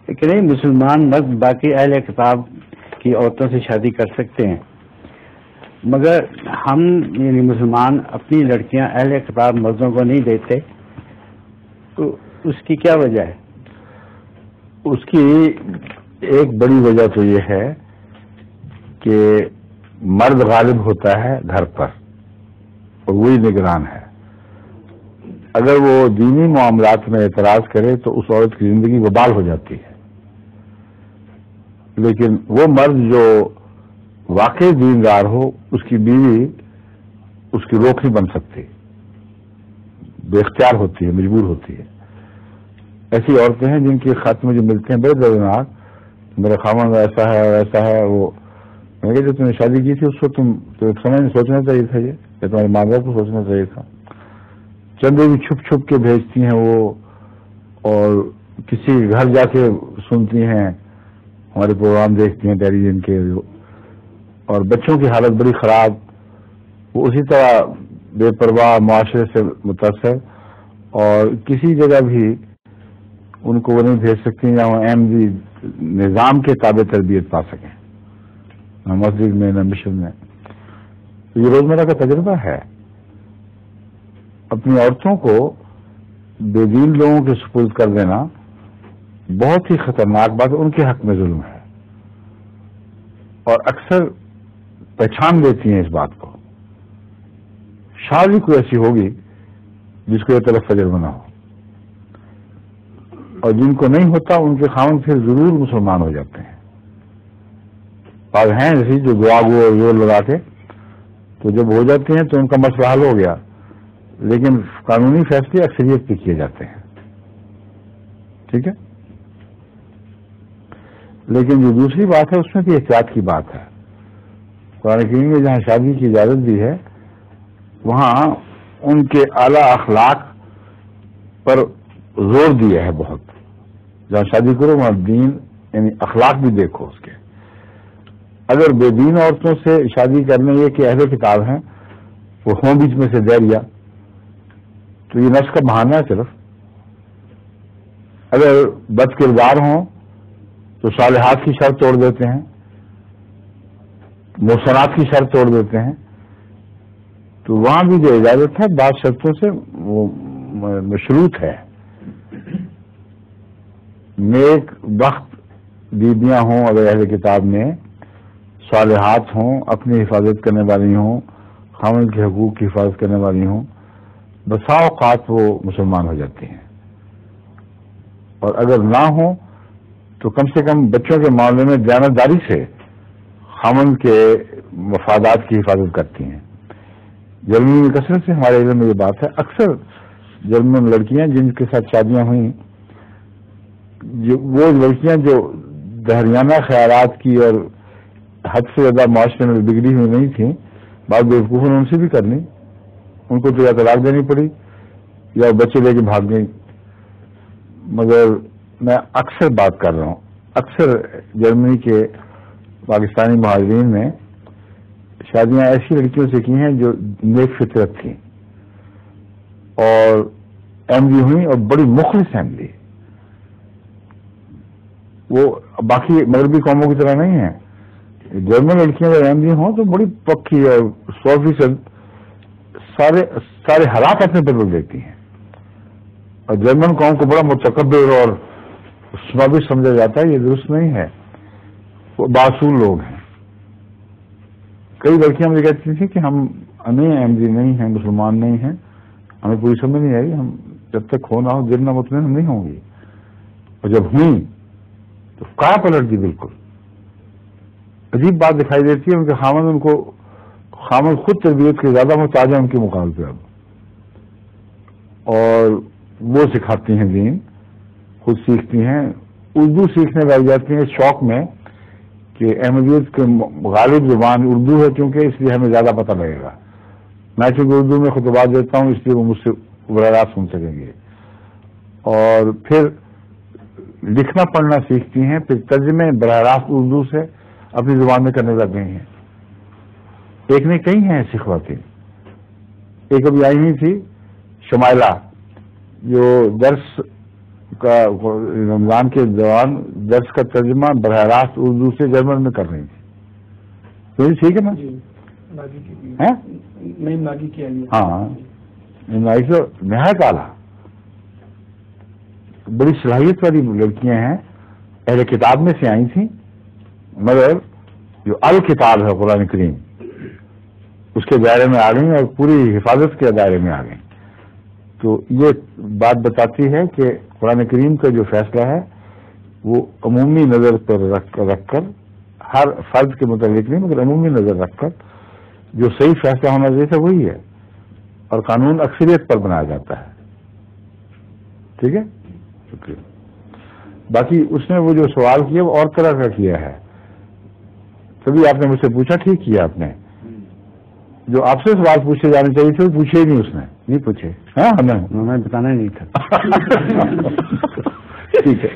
کہ نہیں مسلمان مرد باقی اہل کتاب کی عورتوں سے شادی کر سکتے ہیں، مگر ہم یعنی مسلمان اپنی لڑکیاں اہل کتاب مردوں کو نہیں دیتے، تو اس کی کیا وجہ ہے؟ اس کی ایک بڑی وجہ تو یہ ہے کہ مرد غالب ہوتا ہے گھر پر اور وہی نگران ہے. اگر وہ دینی معاملات میں اعتراض کرے تو اس عورت کی زندگی وبال ہو جاتی ہے. لیکن وہ مرد جو واقعی دیندار ہو، اس کی بیوی اس کی روک نہیں بن سکتی، بے اختیار ہوتی ہے، مجبور ہوتی ہے. ایسی عورتیں ہیں جن کے خط مجھے ملتے ہیں بڑے دردناک، میرے خاوند ایسا ہے اور ایسا ہے. وہ میں کہ جو تم نے شادی کی تھی اس کو تم سوچنا چاہیے تھا، یہ تمہارے ماں باپ کو سوچنا چاہیے تھا. چندے بھی چھپ چھپ کے بھیجتی ہیں وہ، اور کسی گھر جا کے سنتی ہیں، ہمارے پروگرام دیکھتی ہیں ٹیلی ویژن کے، اور بچوں کی حالت بڑی خراب. وہ اسی طرح بے پرواہ معاشرے سے متاثر، اور کسی جگہ بھی ان کو وہ نہیں بھیج سکتی یا وہ احمدی نظام کے تابع تربیت پا سکیں، نہ مسجد میں نہ مشن میں. یہ روزمرہ کا تجربہ ہے. اپنی عورتوں کو بے دین لوگوں کے سپرد کر دینا بہت ہی خطرناک بات ہے، ان کے حق میں ظلم ہے، اور اکثر پہچان لیتی ہیں اس بات کو. شاید ہی کوئی ایسی ہوگی جس کو یہ طرف فجر بنا ہو، اور جن کو نہیں ہوتا ان کے خاوند پھر ضرور مسلمان ہو جاتے ہیں. بعض ہیں ایسی جو دعا گو اور زور لگا کے، تو جب ہو جاتے ہیں تو ان کا مسئلہ حل ہو گیا، لیکن قانونی فیصلے اکثریت پہ کیے جاتے ہیں. ٹھیک ہے، لیکن جو دوسری بات ہے اس میں بھی احتیاط کی بات ہے. قرآن کریم میں جہاں شادی کی اجازت دی ہے وہاں ان کے اعلی اخلاق پر زور دیا ہے بہت. جہاں شادی کرو وہاں دین یعنی اخلاق بھی دیکھو اس کے. اگر بے دین عورتوں سے شادی کرنے یہ کہ اہل کتاب ہیں وہ ہوں بیچ میں سے دہریا، تو یہ نفس کا بہانہ ہے صرف. اگر بد کردار ہوں تو صالحات کی شرط توڑ دیتے ہیں، محسنات کی شرط توڑ دیتے ہیں. تو وہاں بھی جو اجازت ہے بعض شرطوں سے وہ مشروط ہے. نیک بخت بیویاں ہوں اگر اہل کتاب میں، صالحات ہوں، اپنی حفاظت کرنے والی ہوں، خاوند کے حقوق کی حفاظت کرنے والی ہوں، بسا اوقات وہ مسلمان ہو جاتی ہیں. اور اگر نہ ہوں تو کم سے کم بچوں کے معاملے میں دیانتداری سے خاوند کے مفادات کی حفاظت کرتی ہیں. جرمنی میں کثرت سے ہمارے علم میں یہ بات ہے، اکثر جرمن لڑکیاں جن کے ساتھ شادیاں ہوئیں، وہ لڑکیاں جو دہریانہ خیالات کی اور حد سے زیادہ معاشرے میں بگڑی ہوئی نہیں تھیں، بعض بیوقوفوں نے ان سے بھی کر لی. ان کو تو یا طلاق دینی پڑی یا بچے لے کے بھاگ گئی. مگر میں اکثر بات کر رہا ہوں، اکثر جرمنی کے پاکستانی مہاجرین نے شادیاں ایسی لڑکیوں سے کی ہیں جو نیک فطرت تھیں اور احمدی ہوئی، اور بڑی مخلص احمدی. وہ باقی مغربی قوموں کی طرح نہیں ہیں. جرمن لڑکیاں اگر احمدی ہوں تو بڑی پکی اور 100% سارے حالات اپنے بدل دیتی ہیں. اور جرمن قوم کو بڑا متکبر اور سنوبی سمجھا جاتا ہے، یہ درست نہیں ہے. وہ باصول لوگ ہیں. کئی لڑکیاں مجھے کہتی تھیں کہ ہم احمدی نہیں ہیں، مسلمان نہیں ہیں، ہمیں پوری سمجھ نہیں آئی، ہم جب تک ہو نہ ہو دل نہ مطمئن ہم نہیں ہوں گی. اور جب ہوئیں تو کہاں پلٹ دی. بالکل عجیب بات دکھائی دیتی ہے. ان کے خامد خود تربیت کے زیادہ محتاج ہے ان کے مقابلے اب، اور وہ سکھاتی ہیں دین، خود سیکھتی ہیں. اردو سیکھنے لگ جاتی ہیں اس شوق میں کہ احمدیت کے غالب زبان اردو ہے، کیونکہ اس لیے ہمیں زیادہ پتہ لگے گا. میں چونکہ اردو میں خطبات دیتا ہوں اس لیے وہ مجھ سے براہ راست سن سکیں گے. اور پھر لکھنا پڑھنا سیکھتی ہیں، پھر ترجمے براہ راست اردو سے اپنی زبان میں کرنے لگ گئی ہیں. ایک نے کئی ہیں ایسی خواتین. ایک ابھی آئی ہوئی تھی شمائلہ، جو درس رمضان کے دوران درس کا ترجمہ براہ راست اردو سے جرمن میں کر رہی تھی، تو ٹھیک ہے نا؟ ہاں، نہایت اعلیٰ بڑی صلاحیت والی لڑکیاں ہیں، اہل کتاب میں سے آئی تھیں، مگر جو الکتاب ہے قرآن کریم اس کے دائرے میں آ گئی اور پوری حفاظت کے دائرے میں آ گئی. تو یہ بات بتاتی ہے کہ قرآن کریم کا جو فیصلہ ہے وہ عمومی نظر پر رکھ کر، ہر فرد کے متعلق نہیں مگر عمومی نظر رکھ کر جو صحیح فیصلہ ہونا چاہیے تھا وہی ہے، اور قانون اکثریت پر بنایا جاتا ہے. ٹھیک ہے، شکریہ. باقی اس نے وہ جو سوال کیا وہ اور طرح کا کیا ہے، تبھی آپ نے مجھ سے پوچھا، ٹھیک کیا آپ نے. جو آپ سے سوال پوچھے جانے چاہیے تھے وہ پوچھے ہی نہیں اس نے. نہیں پوچھے. ہاں ہمیں بتانا نہیں تھا. ٹھیک ہے.